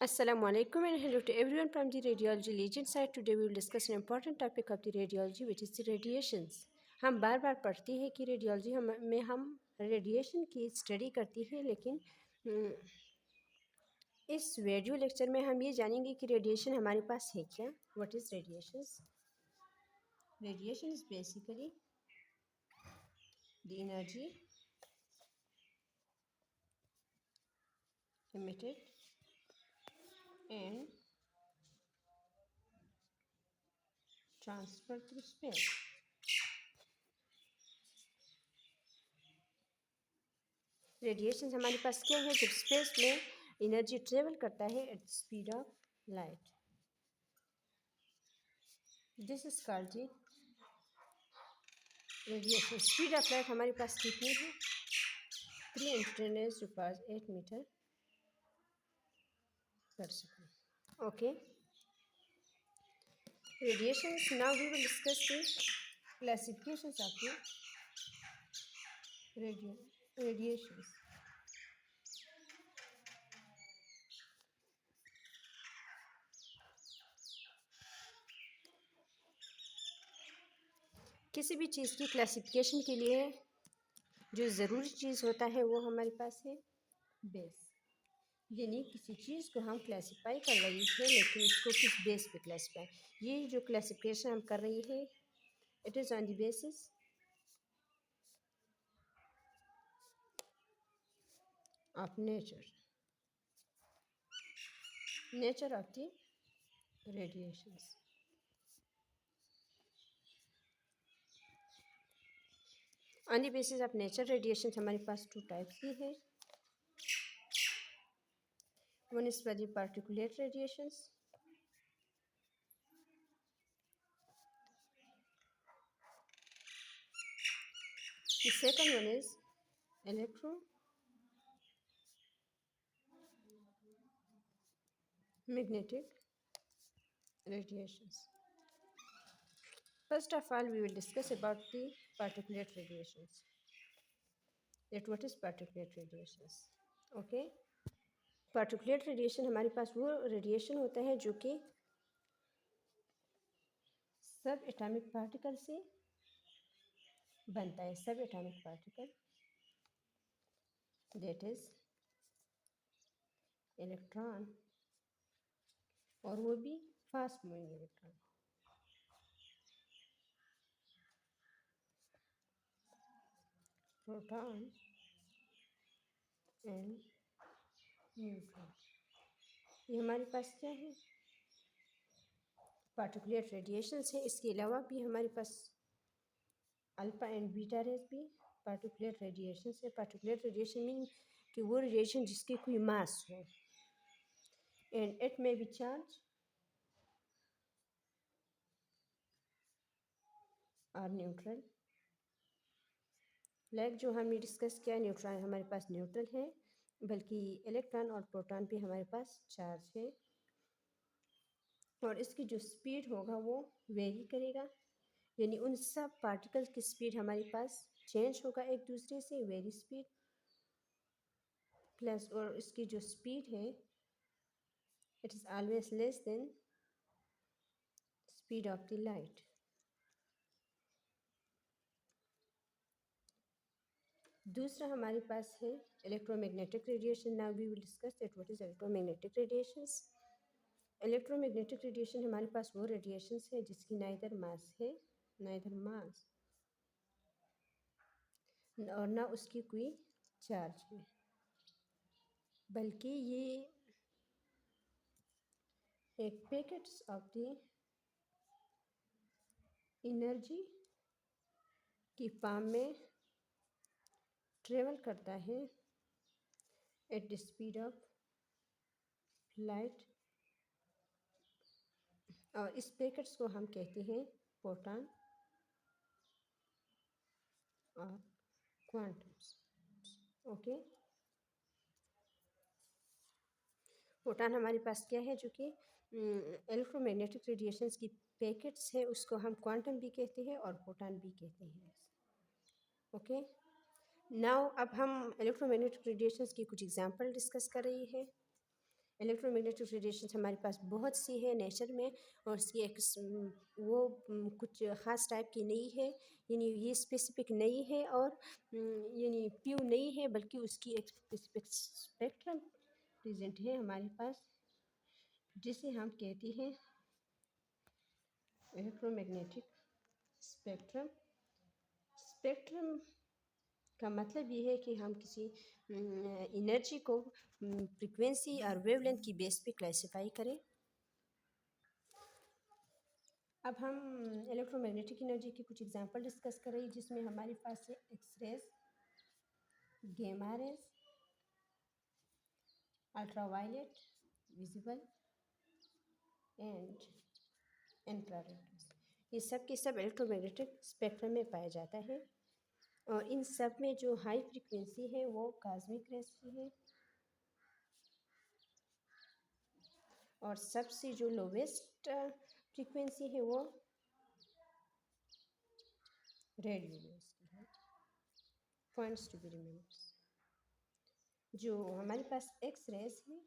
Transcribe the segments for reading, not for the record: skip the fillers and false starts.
Assalamu alaikum and hello to everyone from the Radiology Legion side. Today we will discuss an important topic of the radiology which is the radiations. हम बार बार पढ़ते हैं कि radiology में हम radiation की study करती हैं, लेकिन इस वीडियो लेक्चर में हम ये जानेंगे कि रेडिएशन हमारे पास है क्या. What is radiations? Radiation is basically the energy emitted and transferred through space. Radiation हमारे पास क्या है? जब स्पेस में एनर्जी ट्रेवल करता है at speed of light. This is called the radiation. Speed of light हमारे पास कितनी है? 3 × 10⁸ metre per second. Okay. Radiations. Now we will discuss the classifications of the radiations. किसी भी चीज़ की क्लासिफिकेशन के लिए जो ज़रूरी चीज़ होता है वो हमारे पास है बेस. यानी किसी चीज़ को हम क्लासिफाई कर रही है, लेकिन इसको किस बेस पे क्लासिफाई. ये जो क्लासिफिकेशन हम कर रही है it is on the basis of nature of the radiations. On the basis of nature radiation हमारे पास 2 टाइप्स की है. One is for the particulate radiations. The second one is electromagnetic radiations. First of all, we will discuss about the particulate radiations. That what is particulate radiations? Okay. Particulate radiation हमारे पास वो radiation होता है जो कि सब atomic particle से बनता है. सब atomic particle that is electron, और वो भी fast moving electron. Proton and neutron. ये हमारे पास क्या है? पार्टिकुलेट रेडिएशंस है. इसके अलावा भी हमारे पास अल्फा एंड बीटा रेज भी पार्टिकुलेट रेडिएशन है. पार्टिकुलेट रेडिएशन मीन कि वो रेडिएशन जिसकी कोई मास हो एंड इट में बी चार्ज और न्यूट्रल. लाइक जो हमने डिस्कस किया, न्यूट्रॉन हमारे पास न्यूट्रल है, बल्कि इलेक्ट्रॉन और प्रोटॉन भी हमारे पास चार्ज है. और इसकी जो स्पीड होगा वो वेरी करेगा. यानी उन सब पार्टिकल्स की स्पीड हमारे पास चेंज होगा एक दूसरे से. वेरी स्पीड प्लस, और इसकी जो स्पीड है it is always less than speed of the light. दूसरा हमारे पास है electromagnetic radiation. Now we will discuss that what is electromagnetic radiations. Electromagnetic radiation हमारे पास वो रेडिएशंस है जिसकी नाइदर मास है, नाइदर मास, और ना उसकी कोई चार्ज है, बल्कि ये एक पैकेट्स ऑफ द एनर्जी की फॉर्म में ट्रेवल करता है at the speed of light. और इस पैकेट्स को हम कहते हैं प्रोटॉन और क्वांटम्स. ओके. प्रोटॉन हमारे पास क्या है? जो कि इलेक्ट्रोमैग्नेटिक रेडिएशंस की पैकेट्स है, उसको हम क्वांटम भी कहते हैं और प्रोटॉन भी कहते हैं. ओके. नाउ अब हम इलेक्ट्रोमैग्नेटिक रेडिएशंस की कुछ एग्जांपल डिस्कस कर रही है. इलेक्ट्रोमैग्नेटिक रेडिएशन हमारे पास बहुत सी है नेचर में, और उसकी एक वो कुछ ख़ास टाइप की नहीं है, यानी ये स्पेसिफिक नहीं है, और यानी प्योर नहीं है, बल्कि उसकी एक स्पेसिफिक स्पेक्ट्रम प्रेजेंट है हमारे पास, जिसे हम कहते हैं इलेक्ट्रोमैग्नेटिक स्पेक्ट्रम। स्पेक्ट्रम का मतलब ये है कि हम किसी एनर्जी को फ्रीक्वेंसी और वेवलेंथ की बेस पे क्लासिफाई करें। अब हम इलेक्ट्रोमैग्नेटिक एनर्जी की कुछ एग्जांपल डिस्कस करें, जिसमें हमारे पास है X rays, gamma rays, ultraviolet, visible and infrared. ये सब के सब इलेक्ट्रोमैग्नेटिक स्पेक्ट्रम में पाया जाता है, और इन सब में जो हाई फ्रीक्वेंसी है वो कॉस्मिक रेज की है, और सबसे जो लोवेस्ट फ्रीक्वेंसी है वो रेडियो वेव्स की है। पॉइंट्स टू बी रिमेंबर्ड, जो हमारे पास एक्स रेज है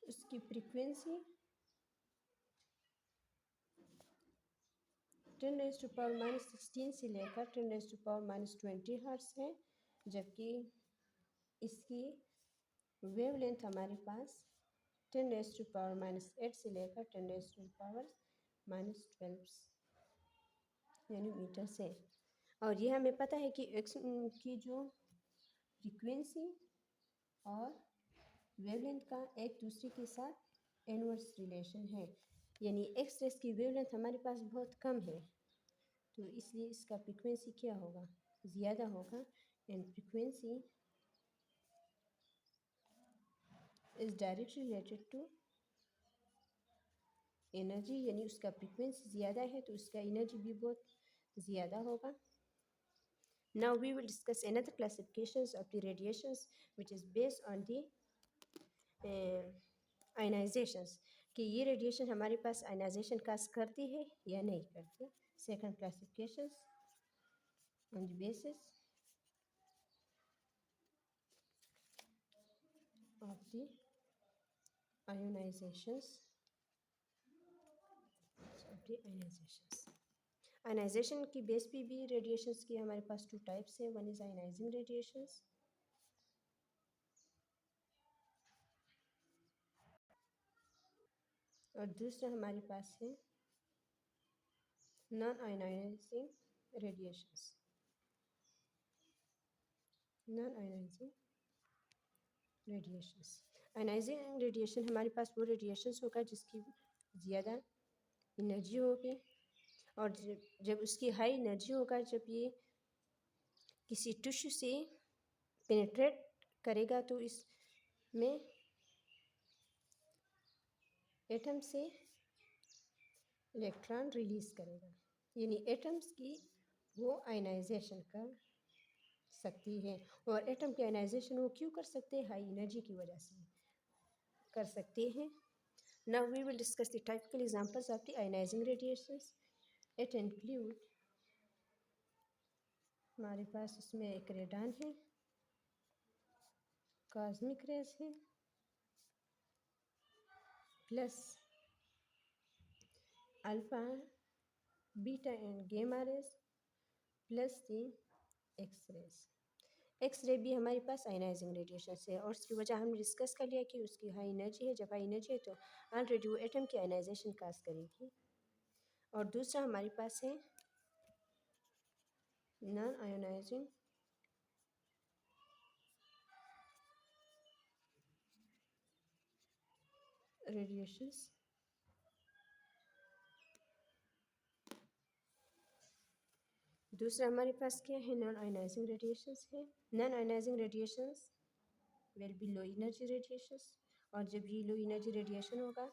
उसकी फ्रीक्वेंसी 10⁻⁻16 से लेकर 10⁻⁻20 हर्ट्ज है, जबकि इसकी वेवलेंथ हमारे पास 10⁻⁻8 से लेकर 10⁻⁻12 यानी मीटर से। और ये हमें पता है कि एक्स की जो फ्रीक्वेंसी और वेवलेंथ का एक दूसरे के साथ इनवर्स रिलेशन है, यानी एक्स रेस की वेवलेंथ हमारे पास बहुत कम है, तो इसलिए इसका फ्रीक्वेंसी क्या होगा, ज़्यादा होगा, and frequency is directly related to energy, यानी उसका फ्रीक्वेंसी ज़्यादा है तो उसका एनर्जी भी बहुत ज़्यादा होगा। Now we will discuss another classifications of the radiations which is based on the आयनाइजेशंस, कि ये रेडिएशन हमारे पास आयनाइजेशन काज करती है या नहीं करती। Second classifications on the basis of the ionizations ionization की बेस पे भी रेडिएशंस की हमारे पास टू टाइप्स है। वन इज आयनाइजिंग रेडिएशंस, और दूसरा हमारे पास है non ionizing radiations. Non ionizing radiations, ionizing radiation हमारे पास वो रेडिएशंस होगा जिसकी ज़्यादा एनर्जी होगी, और जब उसकी हाई एनर्जी होगा, जब ये किसी टिश्यू से पेनिट्रेट करेगा तो इसमें एटम से इलेक्ट्रॉन रिलीज़ करेगा, यानी एटम्स की वो आयनाइजेशन कर सकती है। और एटम की आयनाइजेशन वो क्यों कर सकते हैं, हाई एनर्जी की वजह से कर सकते हैं। Now we will discuss the typical examples of the ionizing radiations. It include, हमारे पास इसमें एक रेडान है, कॉस्मिक रेज है, plus alpha, beta and gamma rays, plus the X rays. X ray भी हमारे पास आयनाइजिंग रेडिएशन है, और उसकी वजह हमने डिस्कस कर लिया कि उसकी हाई एनर्जी है। जब हाई एनर्जी है तो ऑलरेडी वो एटम की आयनाइजेशन काज करेगी। और दूसरा हमारे पास है नॉन आयोनाइजिंग रेडिएशंस। दूसरा हमारे पास क्या है, नॉन आयोनाइजिंग रेडिएशंस है। Non ionizing radiations will be low energy radiations, और जब ये लो एनर्जी रेडिएशन होगा,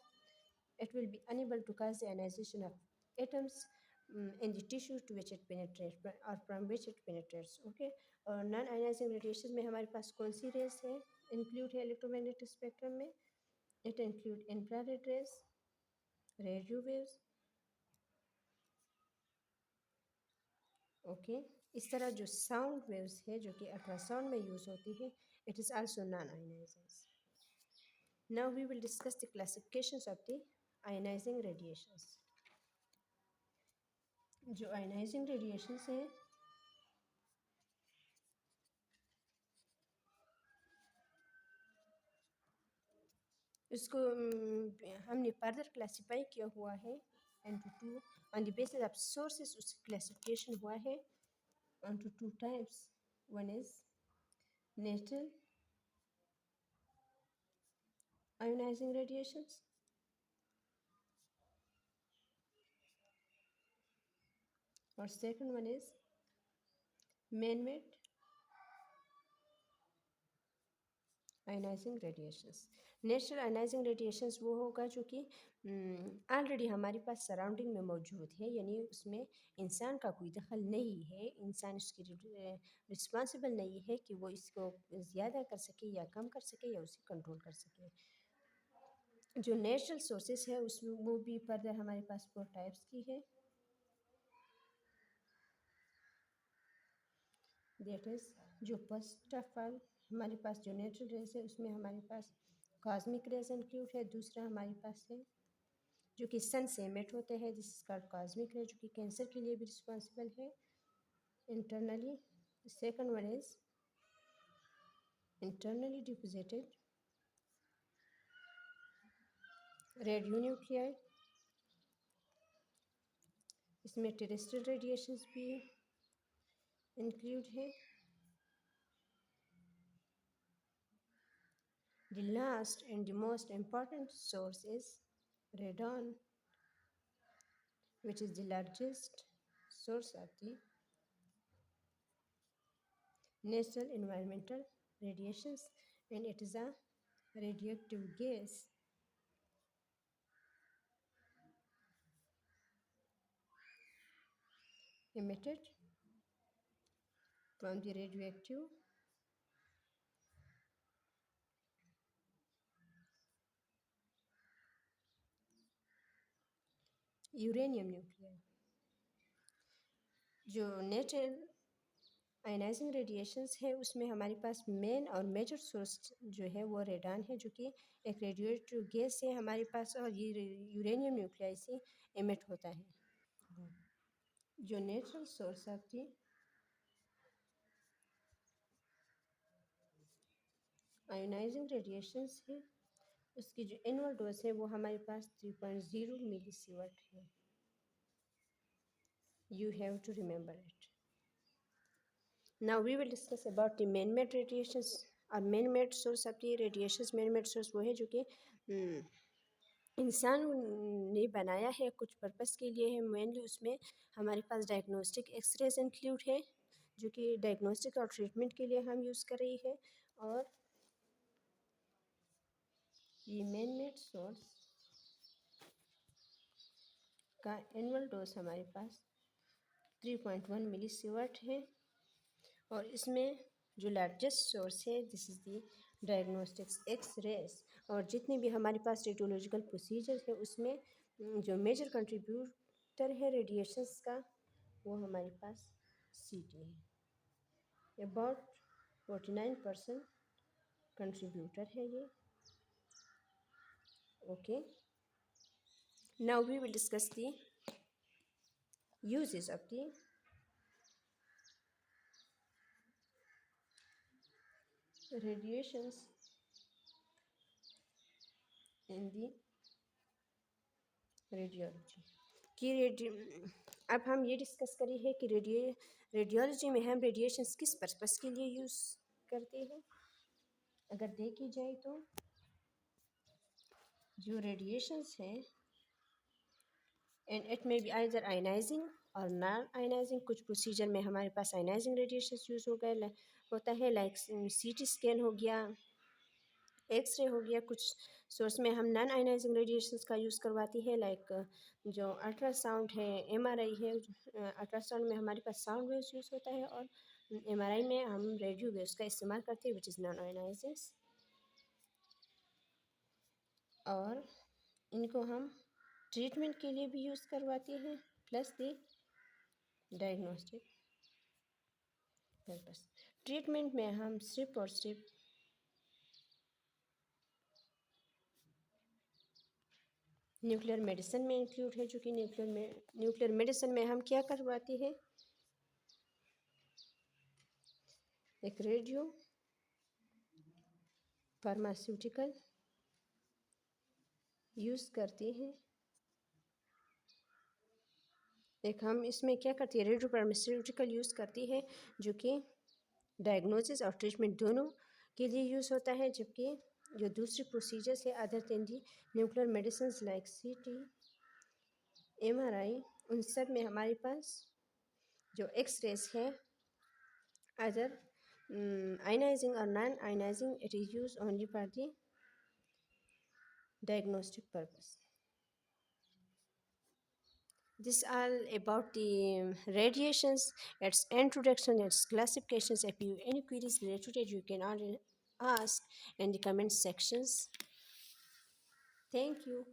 it will be unable to cause the ionization of atoms in the tissue to which it penetrates or from which it penetrates. Okay, और non ionizing radiation में हमारे पास कौन सी रेस है, इंक्लूड है electromagnetic spectrum में? It include infrared rays, radio waves. Okay, इस तरह जो साउंड वेव्स है जो कि अल्ट्रासाउंड में यूज़ होती है, it is also known ionising. Now we will discuss the classifications of the ionizing radiations. जो ionizing radiations हैं इसको हमने फर्दर क्लासीफाई किया हुआ है into two on the basis of sources उसकी क्लासिफिकेशन हुआ है onto two types. One is natural ionizing radiations और second one is man-made ionising radiations. Natural ionising radiations वो होगा जो कि ऑलरेडी हमारे पास सराउंडिंग में मौजूद है, यानी उसमें इंसान का कोई दखल नहीं है, इंसान उसकी रिस्पॉन्सिबल नहीं है कि वो इसको ज़्यादा कर सके या कम कर सके या उसे कंट्रोल कर सके. जो नेचुरल सोर्सेस है उसमें वो भी फर्दर हमारे पास 4 टाइप्स की है. दैट इज़ जो फर्स्ट ऑफ ऑल हमारे पास जो नेचुरल रेज है उसमें हमारे पास कॉस्मिक रेज इंक्लूड है. दूसरा हमारे पास है जो कि सन से एमिट होते हैं, दिस इज कॉल्ड कॉस्मिक रे, जो कि कैंसर के लिए भी रिस्पॉन्सिबल है internally. Second one is internally deposited radio nuclei. इसमें टेरेस्ट्रियल रेडिएशंस भी इंक्लूड है. The last and the most important source is radon, which is the largest source of the natural environmental radiations, and it is a radioactive gas emitted from the radioactive uranium nuclei. जो natural ionising radiations है उसमें हमारे पास main और major source जो है वो radon है, जो कि एक रेडियोएक्टिव गैस है हमारे पास, और ये यूरेनियम न्यूक्लियाई से एमिट होता है. जो natural source of the ionizing radiations है उसकी जो एनुअल डोज है वो हमारे पास 3.0 मिलीसीवर्ट है. You have to remember it. Now we will discuss about the man-made radiations. और man-made source of the radiations, man-made source वो है जो कि इंसान ने बनाया है, कुछ पर्पस के लिए है. मेनली उसमें हमारे पास डायग्नोस्टिक एक्सरेज इंक्लूड है जो कि डायग्नोस्टिक और ट्रीटमेंट के लिए हम यूज़ कर रही है. और ये man-made सोर्स का एनुअल डोज हमारे पास 3.1 मिलीसीवर्ट है. और इसमें जो लार्जेस्ट सोर्स है this is the diagnostics X rays. और जितने भी हमारे पास रेडियोलॉजिकल प्रोसीजर है उसमें जो मेजर कंट्रीब्यूटर है रेडिएशंस का वो हमारे पास सीटी है. अबाउट 49% कंट्रीब्यूटर है ये. Okay, now we will discuss the uses of the radiations in the radiology की. अब हम ये डिस्कस करें है कि रेडियोलॉजी में हम रेडिएशंस किस पर्पस के लिए यूज़ करते हैं. अगर देखी जाए तो जो रेडिएशंस हैं एंड इट में बी आइदर आयनाइजिंग और नॉन आयनाइजिंग. कुछ प्रोसीजर में हमारे पास आयनाइजिंग रेडिएशंस यूज़ होता है, लाइक सीटी स्कैन हो गया, एक्सरे हो गया. कुछ सोर्स में हम नॉन आयनाइजिंग रेडिएशंस का यूज़ करवाती है, लाइक जो अल्ट्रासाउंड है, एमआरआई है. अल्ट्रासाउंड में हमारे पास साउंड वेव्स यूज़ होता है और एमआरआई में हम रेडियो वेव्स का इस्तेमाल करते हैं विच इज़ नॉन आयनाइजिंग. और इनको हम ट्रीटमेंट के लिए भी यूज़ करवाते हैं प्लस दी डायग्नोस्टिक पर्पस. ट्रीटमेंट में हम सिर्फ और सिर्फ न्यूक्लियर मेडिसिन में इंक्लूड है, जो कि न्यूक्लियर मेडिसिन में हम क्या करवाते हैं, एक रेडियो फार्मास्यूटिकल यूज़ करते हैं। एक हम इसमें क्या करती है, रेडियो फार्मास्यूटिकल यूज़ करती है, जो कि डायग्नोसिस और ट्रीटमेंट दोनों के लिए यूज़ होता है। जबकि जो दूसरी प्रोसीजर्स है other than the nuclear medicine like CT, MRI, उन सब में हमारे पास जो एक्स-रेज है either ionizing or non-ionizing, it is used only for the diagnostic purpose. This all about the radiations, its introduction, its classifications. If you any queries related to it, you can all ask in the comment sections. Thank you.